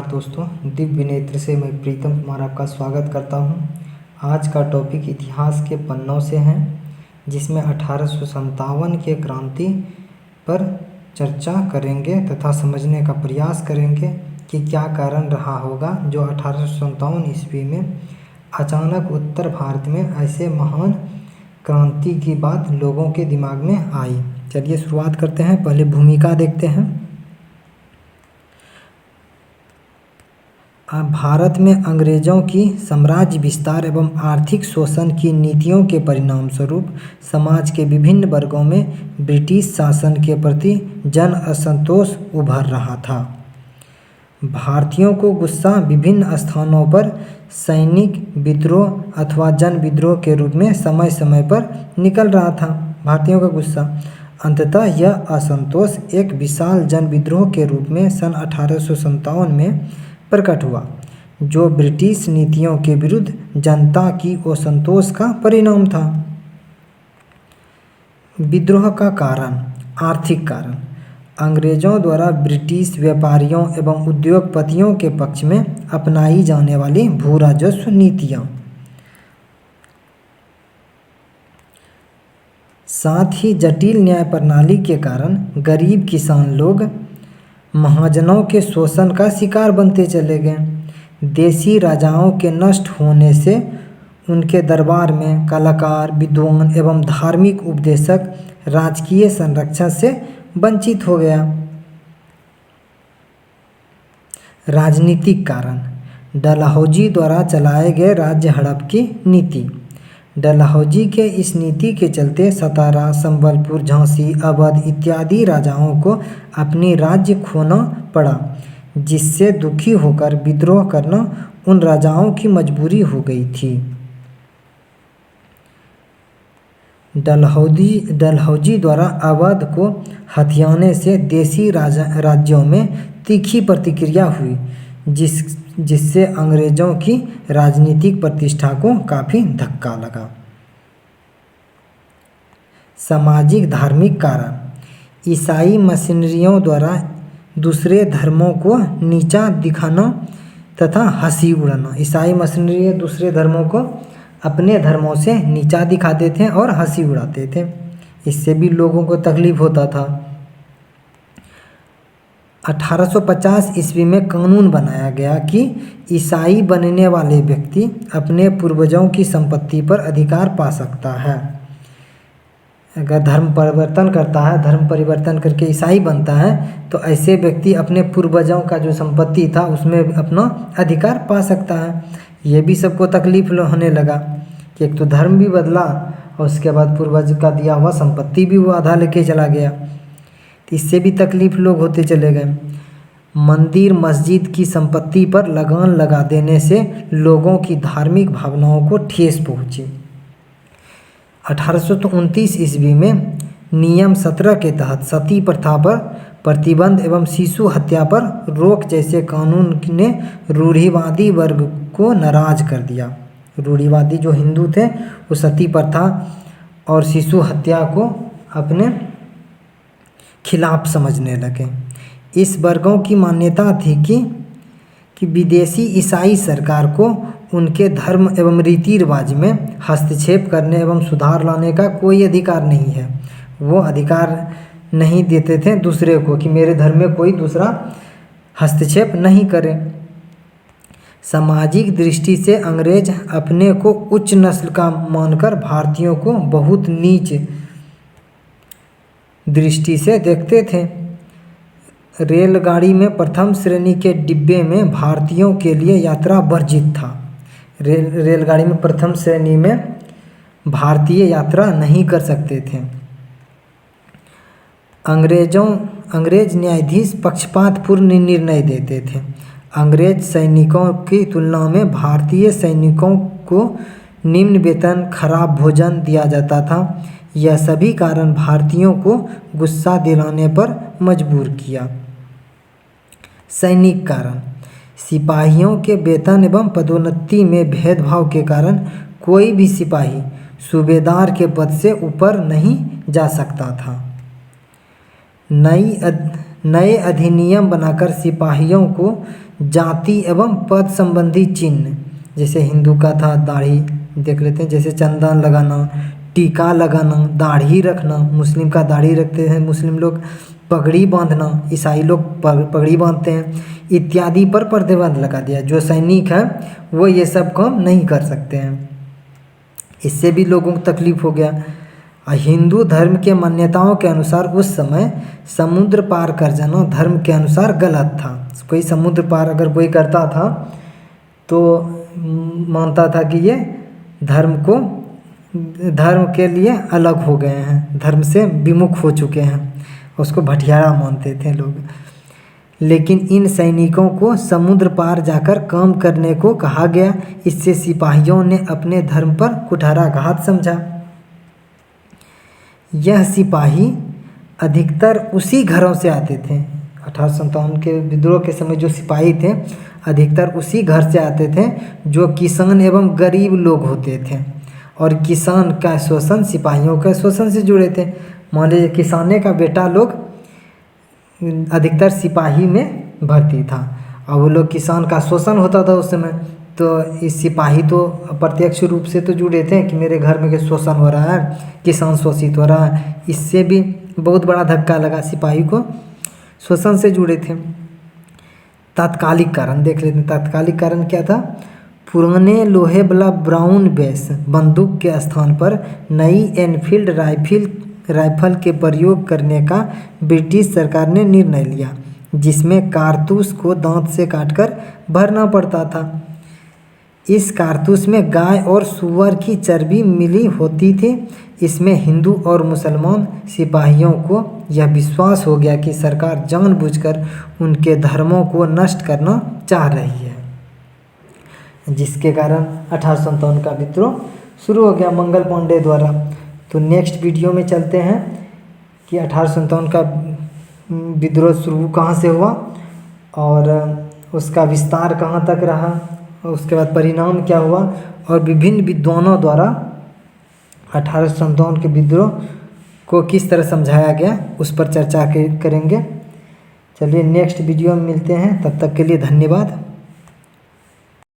नमस्कार दोस्तों, दिव्य नेत्र से मैं प्रीतम कुमार आपका स्वागत करता हूं। आज का टॉपिक इतिहास के पन्नों से है, जिसमें 1857 के क्रांति पर चर्चा करेंगे तथा समझने का प्रयास करेंगे कि क्या कारण रहा होगा जो 1857 ईस्वी में अचानक उत्तर भारत में ऐसे महान क्रांति की बात लोगों के दिमाग में आई। चलिए शुरुआत करते हैं। पहले भूमिका देखते हैं। भारत में अंग्रेजों की साम्राज्य विस्तार एवं आर्थिक शोषण की नीतियों के परिणाम स्वरूप समाज के विभिन्न वर्गों में ब्रिटिश शासन के प्रति जन असंतोष उभर रहा था। भारतीयों को गुस्सा विभिन्न स्थानों पर सैनिक विद्रोह अथवा जन विद्रोह के रूप में समय समय पर निकल रहा था। भारतीयों का गुस्सा अंततः यह असंतोष एक विशाल जन विद्रोह के रूप में सन 1857 में प्रकट हुआ, जो ब्रिटिश नीतियों के विरुद्ध जनता की असंतोष का परिणाम था। विद्रोह का कारण, आर्थिक कारण। अंग्रेजों द्वारा ब्रिटिश व्यापारियों एवं उद्योगपतियों के पक्ष में अपनाई जाने वाली भू राजस्व नीतियाँ, साथ ही जटिल न्याय प्रणाली के कारण गरीब किसान लोग महाजनों के शोषण का शिकार बनते चले गए। देसी राजाओं के नष्ट होने से उनके दरबार में कलाकार, विद्वान एवं धार्मिक उपदेशक राजकीय संरक्षण से वंचित हो गया। राजनीतिक कारण, डलहौजी द्वारा चलाए गए राज्य हड़प की नीति। डलहौजी के इस नीति के चलते सतारा, संबलपुर, झांसी, अवध इत्यादि राजाओं को अपनी राज्य खोना पड़ा, जिससे दुखी होकर विद्रोह करना उन राजाओं की मजबूरी हो गई थी। डलहौजी द्वारा अवध को हथियाने से देसी राज्यों में तीखी प्रतिक्रिया हुई, जिससे अंग्रेजों की राजनीतिक प्रतिष्ठा को काफ़ी धक्का लगा। सामाजिक धार्मिक कारण, ईसाई मिशनरियों द्वारा दूसरे धर्मों को नीचा दिखाना तथा हंसी उड़ाना। ईसाई मिशनरी दूसरे धर्मों को अपने धर्मों से नीचा दिखाते थे और हंसी उड़ाते थे, इससे भी लोगों को तकलीफ होता था। 1850 ईस्वी में कानून बनाया गया कि ईसाई बनने वाले व्यक्ति अपने पूर्वजों की संपत्ति पर अधिकार पा सकता है। अगर धर्म परिवर्तन करता है, धर्म परिवर्तन करके ईसाई बनता है, तो ऐसे व्यक्ति अपने पूर्वजों का जो संपत्ति था उसमें अपना अधिकार पा सकता है। ये भी सबको तकलीफ होने लगा कि एक तो धर्म भी बदला और उसके बाद पूर्वज का दिया हुआ संपत्ति भी वो आधा लेके चला गया, इससे भी तकलीफ लोग होते चले गए। मंदिर मस्जिद की संपत्ति पर लगान लगा देने से लोगों की धार्मिक भावनाओं को ठेस पहुंची। 1829 ईस्वी में नियम 17 के तहत सती प्रथा पर प्रतिबंध एवं शिशु हत्या पर रोक जैसे कानून ने रूढ़िवादी वर्ग को नाराज कर दिया। रूढ़िवादी जो हिंदू थे वो सती प्रथा और शिशु हत्या को अपने खिलाफ समझने लगे। इस वर्गों की मान्यता थी कि विदेशी ईसाई सरकार को उनके धर्म एवं रीति रिवाज में हस्तक्षेप करने एवं सुधार लाने का कोई अधिकार नहीं है। वो अधिकार नहीं देते थे दूसरे को कि मेरे धर्म में कोई दूसरा हस्तक्षेप नहीं करे। सामाजिक दृष्टि से अंग्रेज अपने को उच्च नस्ल का मानकर भारतीयों को बहुत नीच दृष्टि से देखते थे। रेलगाड़ी में प्रथम श्रेणी के डिब्बे में भारतीयों के लिए यात्रा वर्जित था। रेलगाड़ी में प्रथम श्रेणी में भारतीय यात्रा नहीं कर सकते थे। अंग्रेज न्यायाधीश पक्षपातपूर्ण निर्णय देते थे। अंग्रेज सैनिकों की तुलना में भारतीय सैनिकों को निम्न वेतन, खराब भोजन दिया जाता था। यह सभी कारण भारतीयों को गुस्सा दिलाने पर मजबूर किया। सैनिक कारण, सिपाहियों के वेतन एवं पदोन्नति में भेदभाव के कारण कोई भी सिपाही सूबेदार के पद से ऊपर नहीं जा सकता था। नए अधिनियम बनाकर सिपाहियों को जाति एवं पद संबंधी चिन्ह, जैसे हिंदू का था दाढ़ी, देख लेते हैं, जैसे चंदन लगाना, टीका लगाना, दाढ़ी रखना, मुस्लिम का दाढ़ी रखते हैं मुस्लिम लोग, पगड़ी बांधना, ईसाई लोग पगड़ी बांधते हैं, इत्यादि पर प्रतिबंध लगा दिया। जो सैनिक है वो ये सब काम नहीं कर सकते हैं। इससे भी लोगों को तकलीफ हो गया। हिंदू धर्म के मान्यताओं के अनुसार उस समय समुद्र पार कर जाना धर्म के अनुसार गलत था। कोई समुद्र पार अगर कोई करता था तो मानता था कि ये धर्म के लिए अलग हो गए हैं, धर्म से विमुख हो चुके हैं, उसको भटियारा मानते थे लोग। लेकिन इन सैनिकों को समुद्र पार जाकर काम करने को कहा गया। इससे सिपाहियों ने अपने धर्म पर कुठाराघात समझा। यह सिपाही अधिकतर उसी घरों से आते थे। 1857 के विद्रोह के समय जो सिपाही थे अधिकतर उसी घर से आते थे जो किसान एवं गरीब लोग होते थे, और किसान का शोषण सिपाहियों का शोषण से जुड़े थे। मान लीजिए किसाने का बेटा लोग अधिकतर सिपाही में भर्ती था, और वो लोग किसान का शोषण होता था उस समय, तो इस सिपाही तो अप्रत्यक्ष रूप से तो जुड़े थे कि मेरे घर में शोषण हो रहा है, किसान शोषित हो रहा है। इससे भी बहुत बड़ा धक्का लगा, सिपाही को शोषण से जुड़े थे। तात्कालिक कारण देख लेते हैं। तात्कालिक कारण क्या था? पुराने लोहे वाला ब्राउन बेस बंदूक के स्थान पर नई एनफील्ड राइफल के प्रयोग करने का ब्रिटिश सरकार ने निर्णय लिया, जिसमें कारतूस को दांत से काटकर भरना पड़ता था। इस कारतूस में गाय और सूअर की चर्बी मिली होती थी। इसमें हिंदू और मुसलमान सिपाहियों को यह विश्वास हो गया कि सरकार जानबूझकर उनके धर्मों को नष्ट करना चाह रही है, जिसके कारण 1857 का विद्रोह शुरू हो गया मंगल पांडे द्वारा। तो नेक्स्ट वीडियो में चलते हैं कि 1857 का विद्रोह शुरू कहाँ से हुआ और उसका विस्तार कहाँ तक रहा, उसके बाद परिणाम क्या हुआ, और विभिन्न विद्वानों द्वारा 1857 के विद्रोह को किस तरह समझाया गया उस पर चर्चा करेंगे। चलिए नेक्स्ट वीडियो में मिलते हैं, तब तक के लिए धन्यवाद।